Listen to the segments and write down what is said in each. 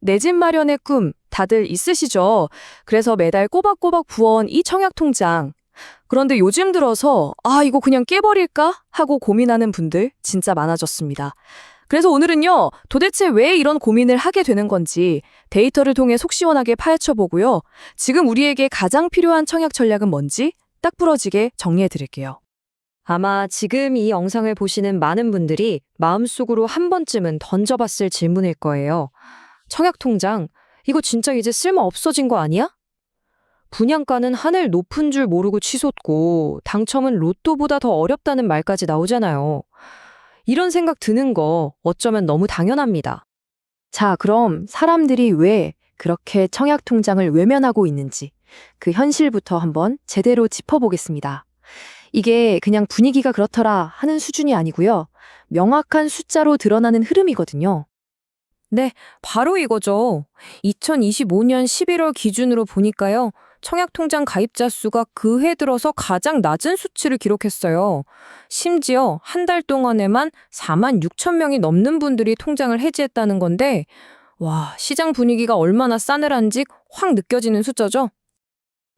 내 집 마련의 꿈 다들 있으시죠? 그래서 매달 꼬박꼬박 부어온 이 청약통장. 그런데 요즘 들어서 이거 그냥 깨버릴까? 하고 고민하는 분들 진짜 많아졌습니다. 그래서 오늘은요, 도대체 왜 이런 고민을 하게 되는 건지 데이터를 통해 속 시원하게 파헤쳐보고요. 지금 우리에게 가장 필요한 청약 전략은 뭔지 딱 부러지게 정리해드릴게요. 아마 지금 이 영상을 보시는 많은 분들이 마음속으로 한 번쯤은 던져봤을 질문일 거예요. 청약통장, 이거 진짜 이제 쓸모 없어진 거 아니야? 분양가는 하늘 높은 줄 모르고 치솟고 당첨은 로또보다 더 어렵다는 말까지 나오잖아요. 이런 생각 드는 거 어쩌면 너무 당연합니다. 자, 그럼 사람들이 왜 그렇게 청약통장을 외면하고 있는지 그 현실부터 한번 제대로 짚어보겠습니다. 이게 그냥 분위기가 그렇더라 하는 수준이 아니고요. 명확한 숫자로 드러나는 흐름이거든요. 네, 바로 이거죠. 2025년 11월 기준으로 보니까요. 청약통장 가입자 수가 그 해 들어서 가장 낮은 수치를 기록했어요. 심지어 한 달 동안에만 4만 6천 명이 넘는 분들이 통장을 해지했다는 건데, 와, 시장 분위기가 얼마나 싸늘한지 확 느껴지는 숫자죠?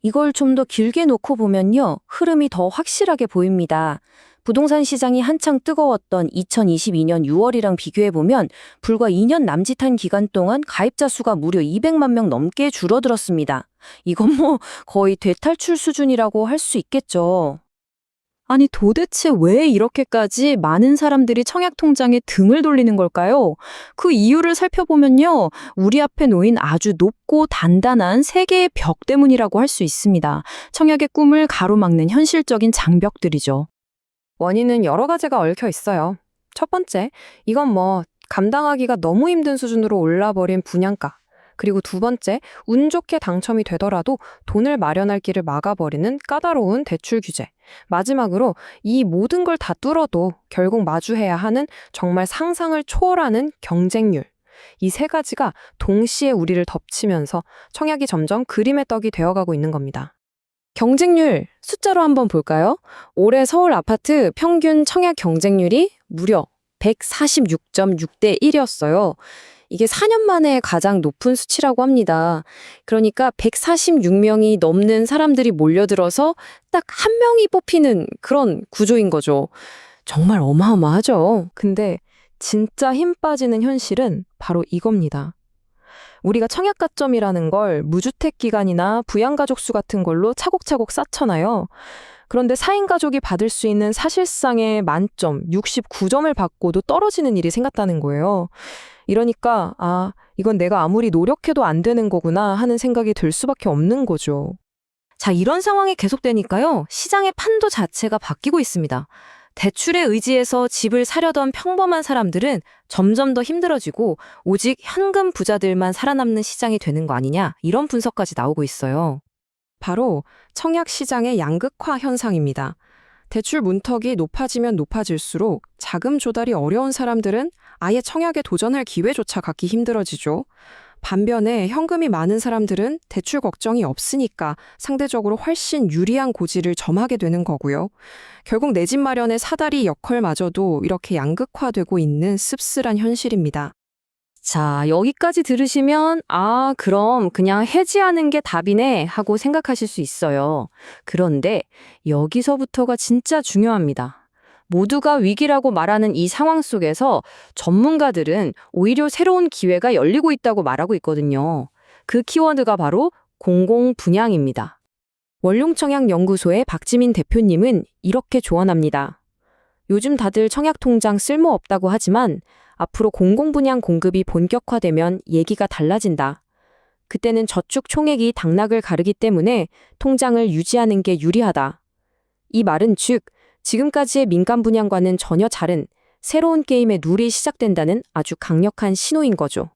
이걸 좀 더 길게 놓고 보면요, 흐름이 더 확실하게 보입니다. 부동산 시장이 한창 뜨거웠던 2022년 6월이랑 비교해보면 불과 2년 남짓한 기간 동안 가입자 수가 무려 200만 명 넘게 줄어들었습니다. 이건 거의 대탈출 수준이라고 할 수 있겠죠. 아니 도대체 왜 이렇게까지 많은 사람들이 청약통장에 등을 돌리는 걸까요? 그 이유를 살펴보면요, 우리 앞에 놓인 아주 높고 단단한 세 개의 벽 때문이라고 할 수 있습니다. 청약의 꿈을 가로막는 현실적인 장벽들이죠. 원인은 여러 가지가 얽혀 있어요. 첫 번째, 이건 감당하기가 너무 힘든 수준으로 올라버린 분양가. 그리고 두 번째, 운 좋게 당첨이 되더라도 돈을 마련할 길을 막아버리는 까다로운 대출 규제. 마지막으로 이 모든 걸 다 뚫어도 결국 마주해야 하는 정말 상상을 초월하는 경쟁률. 이 세 가지가 동시에 우리를 덮치면서 청약이 점점 그림의 떡이 되어가고 있는 겁니다. 경쟁률, 숫자로 한번 볼까요? 올해 서울 아파트 평균 청약 경쟁률이 무려 146.6대 1이었어요. 이게 4년 만에 가장 높은 수치라고 합니다. 그러니까 146명이 넘는 사람들이 몰려들어서 딱 한 명이 뽑히는 그런 구조인 거죠. 정말 어마어마하죠. 근데 진짜 힘 빠지는 현실은 바로 이겁니다. 우리가 청약 가점이라는 걸 무주택 기간이나 부양가족 수 같은 걸로 차곡차곡 쌓잖아요. 그런데 4인 가족이 받을 수 있는 사실상의 만점 69점을 받고도 떨어지는 일이 생겼다는 거예요. 이러니까 이건 내가 아무리 노력해도 안 되는 거구나 하는 생각이 들 수밖에 없는 거죠. 자, 이런 상황이 계속되니까요, 시장의 판도 자체가 바뀌고 있습니다. 대출에 의지해서 집을 사려던 평범한 사람들은 점점 더 힘들어지고 오직 현금 부자들만 살아남는 시장이 되는 거 아니냐, 이런 분석까지 나오고 있어요. 바로 청약 시장의 양극화 현상입니다. 대출 문턱이 높아지면 높아질수록 자금 조달이 어려운 사람들은 아예 청약에 도전할 기회조차 갖기 힘들어지죠. 반면에 현금이 많은 사람들은 대출 걱정이 없으니까 상대적으로 훨씬 유리한 고지를 점하게 되는 거고요. 결국 내 집 마련의 사다리 역할마저도 이렇게 양극화되고 있는 씁쓸한 현실입니다. 자, 여기까지 들으시면 그럼 그냥 해지하는 게 답이네 하고 생각하실 수 있어요. 그런데 여기서부터가 진짜 중요합니다. 모두가 위기라고 말하는 이 상황 속에서 전문가들은 오히려 새로운 기회가 열리고 있다고 말하고 있거든요. 그 키워드가 바로 공공분양입니다. 원룡청약연구소의 박지민 대표님은 이렇게 조언합니다. 요즘 다들 청약통장 쓸모없다고 하지만 앞으로 공공분양 공급이 본격화되면 얘기가 달라진다. 그때는 저축 총액이 당락을 가르기 때문에 통장을 유지하는 게 유리하다. 이 말은 즉 지금까지의 민간 분양과는 전혀 다른 새로운 게임의 룰이 시작된다는 아주 강력한 신호인 거죠.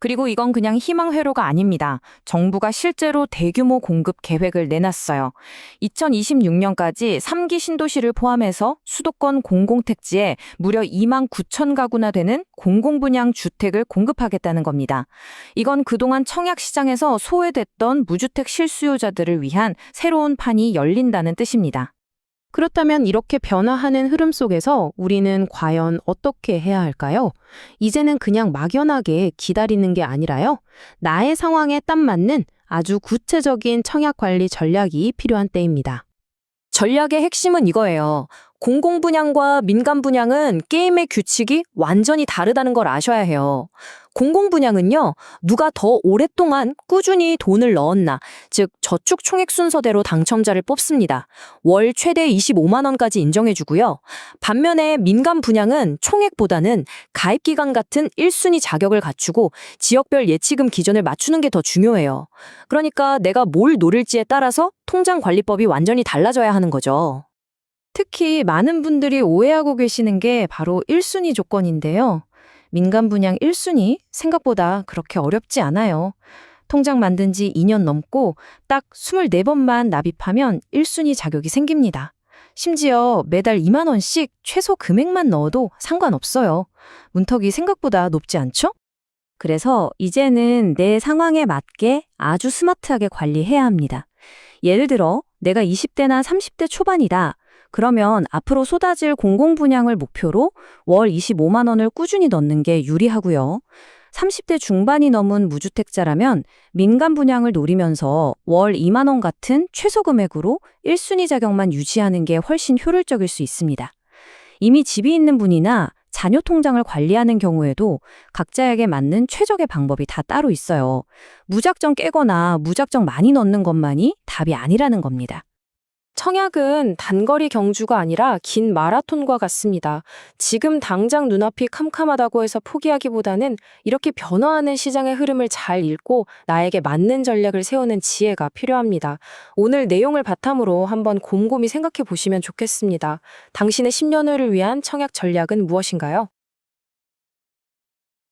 그리고 이건 그냥 희망 회로가 아닙니다. 정부가 실제로 대규모 공급 계획을 내놨어요. 2026년까지 3기 신도시를 포함해서 수도권 공공택지에 무려 2만 9천 가구나 되는 공공분양 주택을 공급하겠다는 겁니다. 이건 그동안 청약 시장에서 소외됐던 무주택 실수요자들을 위한 새로운 판이 열린다는 뜻입니다. 그렇다면 이렇게 변화하는 흐름 속에서 우리는 과연 어떻게 해야 할까요? 이제는 그냥 막연하게 기다리는 게 아니라요. 나의 상황에 딱 맞는 아주 구체적인 청약 관리 전략이 필요한 때입니다. 전략의 핵심은 이거예요. 공공 분양과 민간 분양은 게임의 규칙이 완전히 다르다는 걸 아셔야 해요. 공공 분양은요, 누가 더 오랫동안 꾸준히 돈을 넣었나, 즉 저축 총액 순서대로 당첨자를 뽑습니다. 월 최대 25만 원까지 인정해주고요. 반면에 민간 분양은 총액보다는 가입 기간 같은 1순위 자격을 갖추고 지역별 예치금 기준을 맞추는 게 더 중요해요. 그러니까 내가 뭘 노릴지에 따라서 통장 관리법이 완전히 달라져야 하는 거죠. 특히 많은 분들이 오해하고 계시는 게 바로 1순위 조건인데요. 민간 분양 1순위 생각보다 그렇게 어렵지 않아요. 통장 만든 지 2년 넘고 딱 24번만 납입하면 1순위 자격이 생깁니다. 심지어 매달 2만 원씩 최소 금액만 넣어도 상관없어요. 문턱이 생각보다 높지 않죠? 그래서 이제는 내 상황에 맞게 아주 스마트하게 관리해야 합니다. 예를 들어 내가 20대나 30대 초반이다. 그러면 앞으로 쏟아질 공공 분양을 목표로 월 25만 원을 꾸준히 넣는 게 유리하고요. 30대 중반이 넘은 무주택자라면 민간 분양을 노리면서 월 2만 원 같은 최소 금액으로 1순위 자격만 유지하는 게 훨씬 효율적일 수 있습니다. 이미 집이 있는 분이나 자녀 통장을 관리하는 경우에도 각자에게 맞는 최적의 방법이 다 따로 있어요. 무작정 깨거나 무작정 많이 넣는 것만이 답이 아니라는 겁니다. 청약은 단거리 경주가 아니라 긴 마라톤과 같습니다. 지금 당장 눈앞이 캄캄하다고 해서 포기하기보다는 이렇게 변화하는 시장의 흐름을 잘 읽고 나에게 맞는 전략을 세우는 지혜가 필요합니다. 오늘 내용을 바탕으로 한번 곰곰이 생각해 보시면 좋겠습니다. 당신의 10년 후를 위한 청약 전략은 무엇인가요?